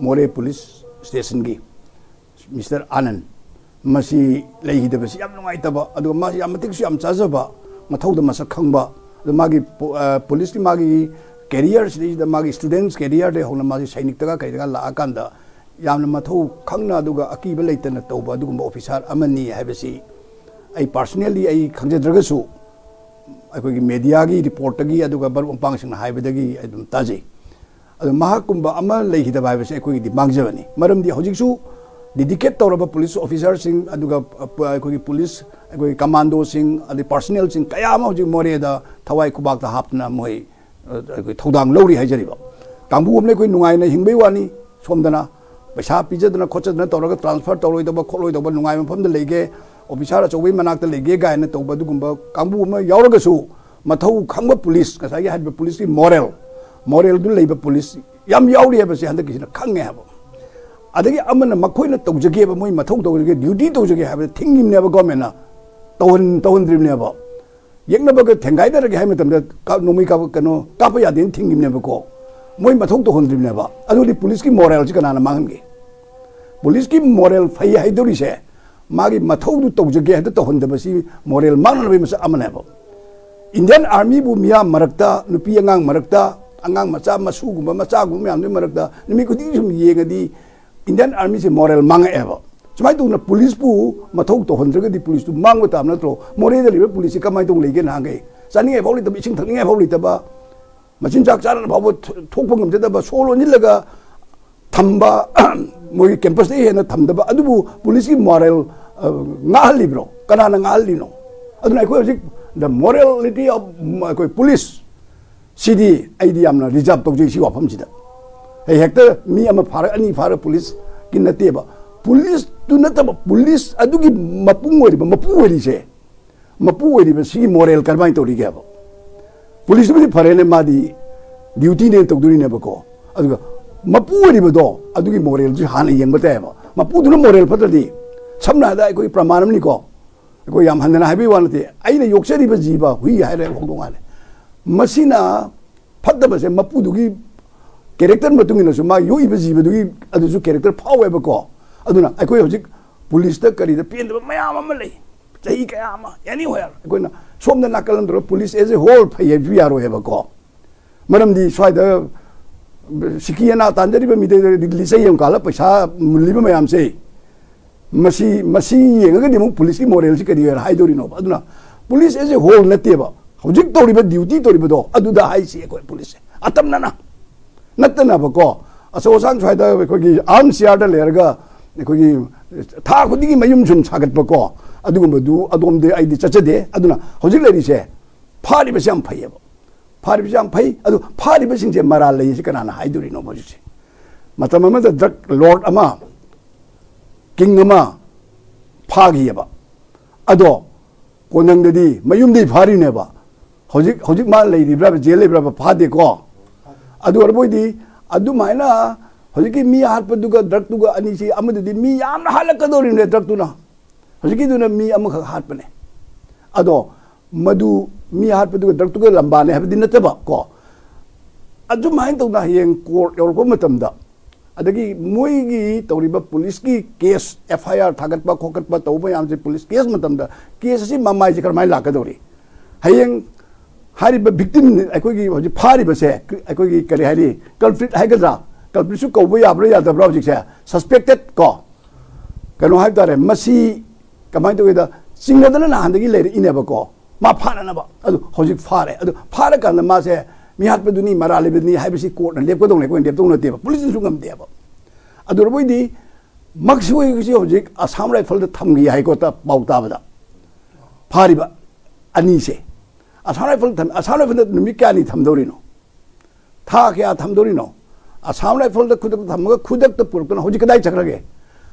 मोरे police station की mister आनंद मसी लेहिदबसी याम नुंगाइतबा अदु मासी याम मतिकसु याम चाजबा मथौदा मसक खंगबा अदु मागी पुलिस की मागी कैरियर सिदा मागी स्टूडेंट्स कैरियर दे होना मागी सैनिक तगा कैदगा लाकांदा यामना मथौ खंगना अदुगा अकीबा लेतना तौबा अदुगुंबा ऑफिसर अमनी हैबसी आई पर्सनली आई खंगजद्रगसु अखोगी मीडिया की रिपोर्ट की अदुगा बरपांगसिंग हाइबदगी अदुम ताजे अदु महाकुंबा अमा लेहिदबा हैबसे अखोगी मांगजबनी मरमदी हौजिकसु डेडिकेट तौरब पुलिस ऑफिसर सिंह अदुगा अखोगी पुलिस अखोगी कमांडो सिंह अदि पर्सनल सिंह कयाम हौजिक मोरेदा थवाई कुबाकता हापना मोय अखोगी थौदांग लौरी हाइजरिबा कांबू अमने कोई नुंगाइना हिंगबे वानी सोमदना पैसा पीजदना खोचदना तौरगा ट्रांसफर तौरोइदबा खोलोइदबा नुंगाइ मफमदा लेगे ऑफिसर अचौबी मनाक्ता लेगे गायना तौबा दुगुंबा कांबू अमा यावरगसु मथौ खंगबा पुलिस कसाई हाइबा पुलिस की मोरल दु लेबा पुलिस याम यावरी हैबसे हंदकिसिना खंगे हाबो अदगी अमन मखोइना तौजगेबा मोय मथौ तौजगे ड्यूटी तौजगे हाबे थिंगिमनेबा गवर्नमेंटना तौहनद्रिमनेबा येंगनबगा थेंगाइदरगे हाइ मतमदा नोमी का कनो कापा यादे थिंगिमनेबा को मोय मथौ तौहनद्रिमनेबा अदुदि पुलिस की मोरल से कनाना मांगनगे पुलिस की मोरल फै हाइदोरी से मागी मथौ दु तौजगे हाइ तौहनदबसी मोरल मांगनबे मस अमनेबा इंडियन आर्मी बु मिया मरक्ता नुपी अंगांग मरक्ता अंगांग मचा मसुगुंबा मचागुंबा यामने मरक्ता निमि खुदी सुम येगदी इंडियन आर्मी से मोरल मांगेबा सुमाय तुना पुलिस पु मथौ तौहनद्रगदी पुलिस तु मांगबा ताम नत्रो मोरेदा लिबा पुलिस कमाय तौ लेगे नांगे चानिगे फाउली तब इसिंग थनिगे फाउली तबा मचिन चाक चारन फाव थोकपा ngमजदबा सोलो निलगा थंबा मोई कैंपस दे हेना थमदबा अदुबु पुलिस की moral ngahalibro kanana ngahalino aduna ko hojik the morality of ko police cd id amna reserve tawji si wafam sida hey hekta mi ama fara ani fara police kin nateba police tu nataba police adugi mapung wori se mapu wori ba si moral karbai tori ge ba police bi fare ne madi duty ne tawduri ne ba ko aduga mapu wori ba do adugi moral ji hana yeng ba ta ba mapu du moral patadi samna da ko pramanam ni ko ko yam handana habi wanati aina yoksari ba jiba hui haire hodongale masina phadaba se mapu dugi character matungina su ma yoi ba jiba dugi adusu character power ba ko aduna ko hojik police ta kari da pen ba mayam am lei chai kaya ma anywhere ko na somna nakalan dro police as a whole phai bi yaro he ba ko maram di swai da sikiana tanjari ba mi de lisai yam kala paisa muliba mayam se मसी येंगगे मु police की moral से career हाइदोरी नो अदुना police as a whole नतेबा हजिक तोरिबा ड्यूटी तोरिबदो अदुदा हाइसी को पुलिस अतमना नतना बको असो सांग छाइदा कोगी आर्म सियार लेरगा कोगी था खुदिगी मयुम सुम सागत बको अदुगुंबदु अदोमदे आइदि चचदे अदुना हजिक लेरिसे फारिबा साम फैयबो फारिबा साम फै अदु फारिबा सिंजे मराल लेइसे कनाना हाइदोरी नो बजुसे मतम अमा ड्रग लॉर्ड अमा किंग अमा फागियबा अदो कोनंगदि मयुमदि फारिनेबा हजिक मा लेरिब्रा जेल लेब्रा फादे को अदु अरबोइदि अदु माइना हजिकी मी हाटपदुगा ड्रग तुगा अनिसी अमदि मी यामना हालकदोरिने ड्रग तुना हजिकी दुना मी अमख हाटपने अदो मदु मी हाटपदुगा ड्रग तुगा लंबाने हबदि नतबा को अदु माइन तौना हेंग कोर्ट योरपो मतमदा अदगी मोईगी तौरिबा पुलिस की केस एफआईआर थागतबा खोकतबा तौबा यामसे पुलिस केस मतमदा केस असि मामाइ जे करमाइ लाकदोरी हयेंग हारिबा विक्टिम अखोगी हजि फारिबा से अखोगी करि हारि कल्प्रिट हाइगद्रा कल्प्रिट सु कौबा याब्रा यादब्रा हजि से सस्पेक्टेड को कनो हाइ तारे मसी कमाइ तोइदा सिंगदना नाहंदगी लेरे इनेबा को मा फाननबा अदु हजि फारे अदु फारा कान मा से मिहात बदुनी मराले बदुनी हाइबसी कोर्ट न लेपको दंग लेको लेपतो नतेबा पुलिस सु गमदेबा अदुरबोइदि मक्सुइ गसि हजिक आसाम राइफल द थमगी हाइको ता पाउताबदा फारिबा अनि से आसाम राइफल द नुमि क्यानि थमदोरिनो था क्या थमदोरिनो आसाम राइफल द खुदक थमगा खुदक त पुरकन हजिक कदाइ चक्रगे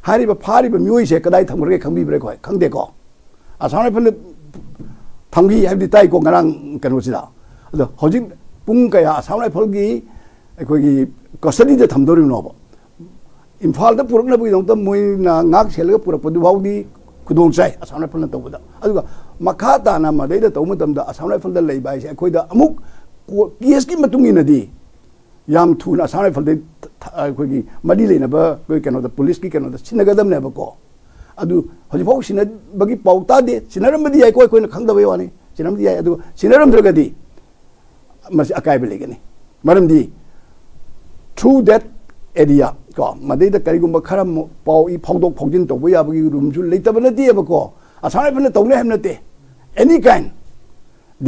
हारिबा फारिबा मियोइ से कदाइ थमरगे खंबि ब्रेक होय खंगदे को आसाम राइफल थमगी हाइबदि ताइ को ngरang कनोसिदा अदो हजिक पुंग कया आसाम राइफल की अखोगी कस्टडी द थमदोरिनो इम्फाल द पुरकनबगी दंत मोइना ngak सेलगा पुरकपदु बाउदी खुदोंग चाइ आसाम राइफल न तौबदा अदुगा मखा ताना मदैदा तौमदमदा आसाम राइफल द लेबाइसे अखोइदा अमुक केस की मतुंगिनदी yam thuna asana falde akhoi madi leinaba koi kano da police ki kano da sinagadam ne ba ko adu hoji phau sina bagi pauta de sinaram madi ai koi na khangda wani sinam di ai adu sinaram dragadi mas akai belegani maram di through that area ko madai da kari gumba kharam pau I phawdok phawjin to bu ya bagi room ju leitaba na di ba ko asana phane tawne hem na te any kind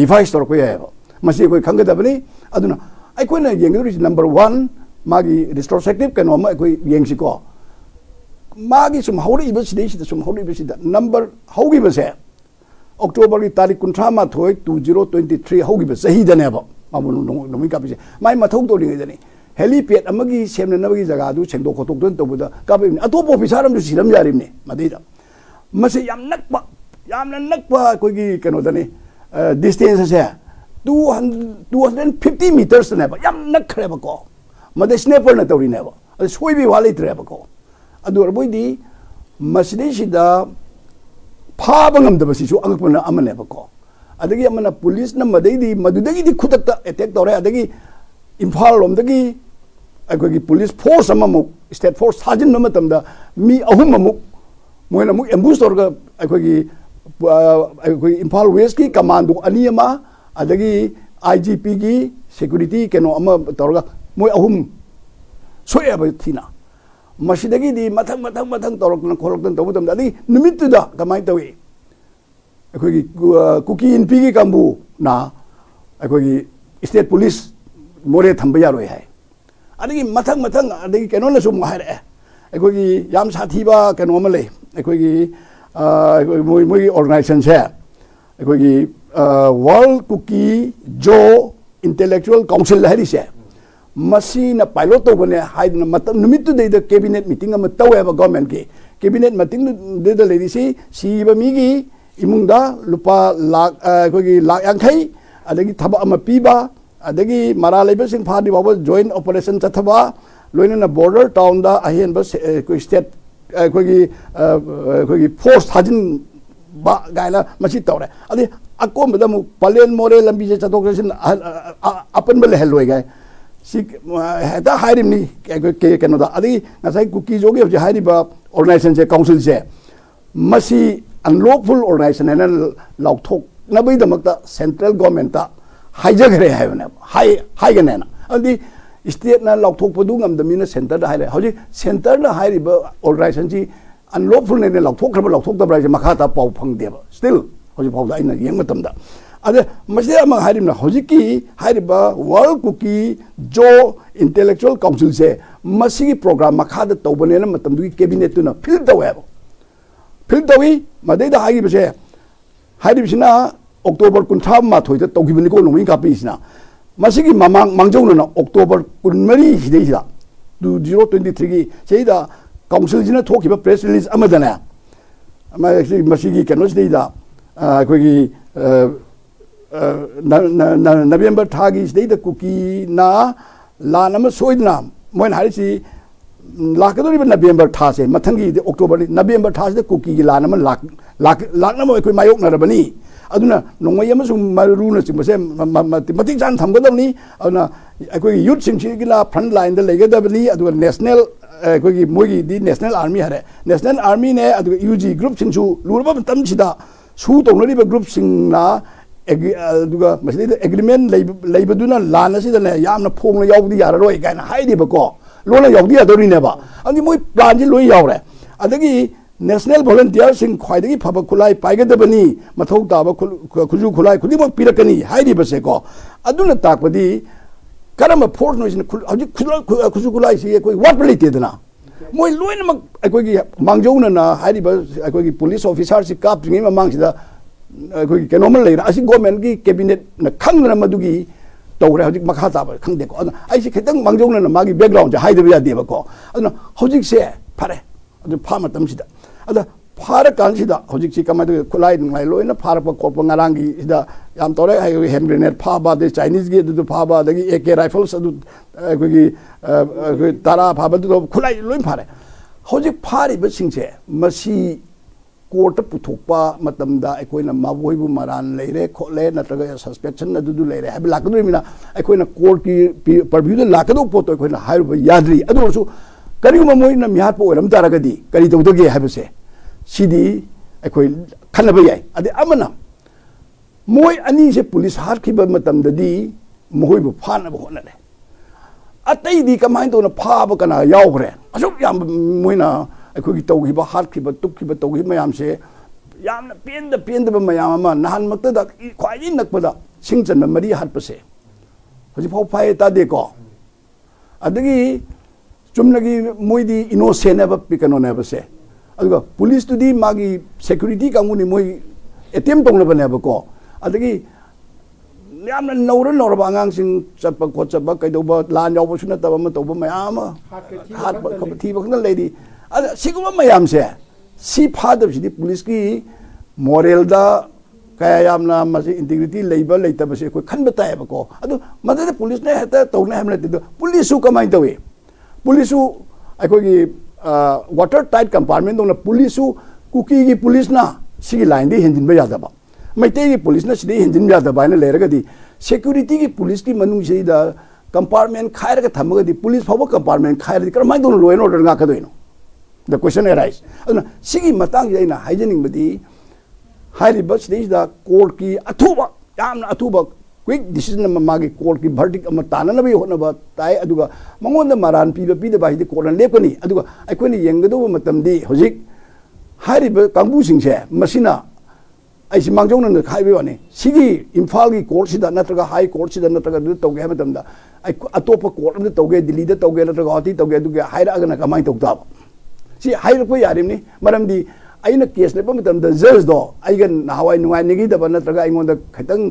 device tor ko ya ba masi koi khangda bani aduna ai koi na yengri number 1 magi retrospective kano ma koi yengsi ko magi sum hawri ba sidai sida sum hawri ba sida number hawgi ba se October ki tarik kuntra ma thoi 2023 hawgi ba sahi da ne ba mamu nomi ka bi mai mathau to ring dani helipad amagi semna nabagi jaga du chengdo khotok don to buda ka bi atop officer am du siram yarim ne madai da mase yam nakpa koi ki kano dani distance se 250 meters ne ba yam nak khre ba ko made sniper na tawri ne ba soi bi wali tre ba ko adu arboi di masidi sida pha bangam da basi su angak na amane ba ko adagi amana police na madai di madudagi di khudak attack tore adagi imphal lom dagi akogi police force amamuk state force sajin na matam da mi ahum amuk moina muk ambush torga akogi imphal west ki commando aniyama adagi IGP ki security keno ama torga moi ahum soya ba thina masidagi di mathang torok na khorok dan tawdam da di nimit da kamai tawi akogi kuki in pigi kambu na akogi state police more thamba yaroi hai adagi mathang adagi keno na sum haire akogi yam sathi ba keno ma le akogi moi organization se akogi World Cookie Joe Intellectual Council hari se masi na pilot to bane haidna matam numit to de cabinet meeting am tawe ba government ke cabinet meeting de de lady si ba mi gi imungda lupa lak kogi lak yankai adagi thaba am piba adagi mara labor sing phadi ba joint operation chathaba loina na border town da ahen ba ko state kogi force hajin ba gaila masi tawre adi akom da mu palen more lambi je chatok sin apan bel heloi gai si heta hairim ni ke keno da adi ngasai cookie jogi je hairi ba organization se council se masi unlawful organization and lauthok na bai da makta central government ta haijagre hai na hai gane na adi state na lauthok padu ngam da mina center da haire hoji center na hairi ba organization ji unlawful ne lauthok da bra je makha ta pau phang de ba still hoji pau da ina yeng matam da ade masi ama harim na hoji ki hairi ba World Cookie Joe Intellectual Council se masi program makha da tawbane na matam du cabinet tu na fill da web फिर तवी मदे दा हागी बसे हादी बिसना October 13 मा थोइ त तौगिबनि को नोमि कापिसना मसिगी ममांग मांगजौना ना October 14 हिदैसा 2023 की सेदा काउंसिल जिना थोकिबा प्रेस रिलीज अमदना मसिगी कनो सेदा कोगी नवंबर थागी सेदा कुकी ना लान अम सोइदना मोइन हारिसी लाकदोरी नवंबर था से मथंगी अक्टोबर नवंबर था से कुकी की लान लाकना अखोई मायोक नरबनी अदुना नोंगय अमसु मरुना चिंबसे मतिक जान थमगदबनी अदुना अखोई यूथ सिंगसिगिला फ्रंट लाइन द लेगदबनी अदुगा नेशनल अखोई मोगी दी नेशनल आर्मी हरे नेशनल आर्मी ने अदुगा यूजी ग्रुप सिंगसु लुरबा तमसिदा सु तोंगरिबा ग्रुप सिंगना अदुगा मसिदा एग्रीमेंट लेबदुना लान असिदने यामना फोंगना यावदी याररोय गायना हाइदिबको लोना यावदी अदोरिनेबा अनि मोय प्लान जी लोय यावरे अदगी नेशनल वॉलंटियर सिंह ख्वाइदगी फबा खुलाई पाइगदबनी मथौ ताबा खुजु खुलाई खुदिमो पिरकनी हाइदिबसे को अदुना ताकबदी करम फोर्स नोइसन हजि खुजु खुलाई सि कोइ वाट लेतेदना मोय लोइनमक अकोगी मांगजौना ना हाइदिबा अकोगी पुलिस ऑफिसर सि कापजिंगि मांगसिदा अकोगी केनोमल लेरा असि गवर्नमेंट की कैबिनेट न खंगना मदुगी तौरे हजिक मखा ताबा खंगदे को आइसि खितंग मांगजौना मागी बैकग्राउंड जे हाइदबा यादेबा को अदुना हजिक से फारे अदु फामा तमसिदा अदा फार कांसिदा हजिक सी कमादु खुलाई नुंगाई लोइना फारप कोप ngaranggi ida yam tore hai hand grenade phaba de Chinese gi du phaba dagi AK rifles adu kogi tara phaba du khulai loin phare hojik phari ba singse masi court पुथोपा मतमदा अखोइना माबोइबु मरान लेरे खोले नत्रगा सस्पेक्शन अदुदु लेरे हाबि लाकदुमिना अखोइना कोर्ट की परव्यू लाकदो पोतो अखोइना हाइबु याद्री अदुरसु करिगुमा मोइना मिहातपो ओरम तारगदी करि तौदगे हाबिसे सिदी अखोइ खनबा याय अदे अमना मोइ अनि से पुलिस हारखिबा मतमददी मोइबु फानबा होनले अतैदी कमाइन तोना फाबा कना यावग्रे असुक याम मोइना अखोगी तौगिबा हारखिबा तुक्खिबा तौगिबा मयाम से यामना पेंदबा मयाम अमा नहान मक्तदा ख्वाइदि नकपदा सिंगचन मरी हारपसे हजि फाव फाय तादेको अदगी चुमनगी मोइदी इनोसेंट अब पिकनोनेबसे अदुगा पुलिस तुदी मागी सिक्योरिटी कांगुनी मोइ एटीएम तोंगलबनेबको अदगी यामना नौरबा आंगांसिंग चप्पा खोचप्पा कैदौबा लान यावबसु नतबा म तौबा मयाम हात खबथीबा खना लेदी अद सिगुमा मयाम से सी फादबसिदी पुलिस की मोरल दा कया यामना मसे इंटीग्रिटी लेबा लेतबसे कोइ खनबा तायबको अदु मदे पुलिस ने हेता तौने हमने तिदो पुलिसु कमाइ तवे पुलिसु अखोगी वाटर टाइट कंपार्टमेंट दोना पुलिसु कुकी की पुलिस ना सिगी लाइन दे हेंजिनबा यादबा मैते की पुलिस ना सिदे हेंजिनबा यादबा ने लेरगदी सिक्योरिटी की पुलिस की मनु सेदा कंपार्टमेंट खायरगा थमगदी पुलिस फाबो कंपार्टमेंट खायरदी करमाइ दोनो लॉ एंड ऑर्डर गाकदोइनो द क्वेश्चन अराइज अदुना सिगी मतंग याइना हाइजनिंगबदी हाइरिबा सिदेदा कोर्ट की अथुबा यामना अथुबा क्विक डिसीजन मागी कोर्ट की वर्डिक्ट अमा ताननबी होनबा ताय अदुगा मंगोंदा मरान पीबा पीदबा हिदि कोर्टन लेपनी अदुगा अखोइनि येंगदोबा मतमदी होजिक हाइरिबा कांगबुसिंगसे मसिना ऐसी मांगजौनन खाइबे वानी सिगी इम्फाल की कोर्ट सिदा नत्रगा हाई कोर्ट सिदा नत्रगा दु तौगे मतमदा अतोप कोर्ट में तौगे दिल्ली दा तौगे नत्रगा हाती तौगे अदुगा हाइरा अगना कमाइ तौताबा सी हाइरको यारिमनी मरमदी अइना केस लेपा मतमदा जज दो अइगा नाहवाइ नुवाइ निगिदबा नत्रगा अइंगोंदा खतंग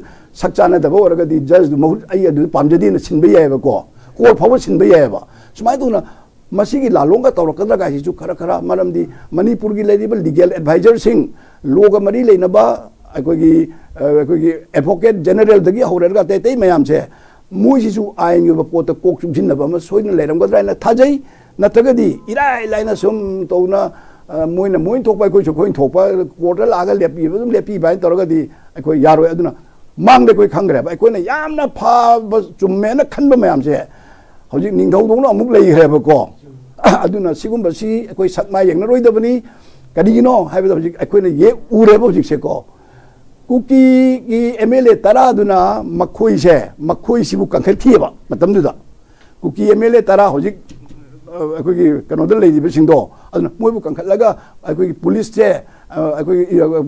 सक्चानदबा ओरगदी जज दु महु अइ अदु पामजदीन सिनबा यायबको कोर्ट फावो सिनबा यायबा सुमाइ दुना मसीगी लालोंगा तौरकदरा गाइसु खरा खरा मरमदी मणिपुर की लेरिबल लीगल एडवाइजर सिंह लोग मरी लेनबा अखोगी एडवोकेट जनरल दगी हौरगा तेतै मयाम से मोइसिसु आइन ग पोत कोक सुजिनबा म सोइन लेरमगदरा थाजै नत्रगदी इराय लाइना सुम तौना मोइन थोपा कोइ खोइन थोपा कोर्ट लागा लेपी बाय तौरगदी अखोइ यारो अदुना मांगदे कोइ खंगरे बा अखोइना यामना फा चुम्मेना खनबा मयाम से हौजिक निंगथौदोंना अमुक लेइरेबको अदुना सिगुम्बसी अखोइ सकमा येंगनरोइदबनी कदिगिनो हाइबदा हौजिक अखोइना ये उरेबा हौजिकसे को कुकी की एमएलए तरा दुना मखोइ सिबु कंखथिबा मतमदुदा कुकी एमएलए तरा हौजिक अखोगी कनोदल लेजिबसिंदो अदुना मोइबु कंखलगा अखोगी पुलिस से अखोगी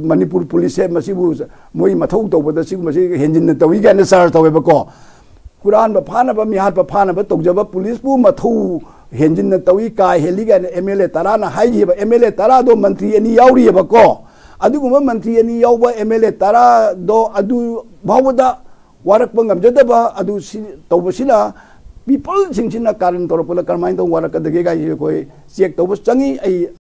मणिपुर पुलिस से मसिबु मोइ मथौ तौबदा सिगु मसि हेंजिन तवी गाने चार्ज तवेबको कुरान बा फानबा मिहात बा फानबा तौजबा पुलिस बु मथौ हेंजिन तवी का हेली गाने एमएलए तरा ना हाइजिबा एमएलए तरा दो मंत्री एनी याउरिबको अदुगुम मंत्री एनी याउबा एमएलए तरा दो अदु भावदा वारकबा ngamjadaba अदु तौबसिना people सिंगसिना कारण तौरपला करमाइन दो वारकदगे गाइ कोइ चेक तौबस चंगी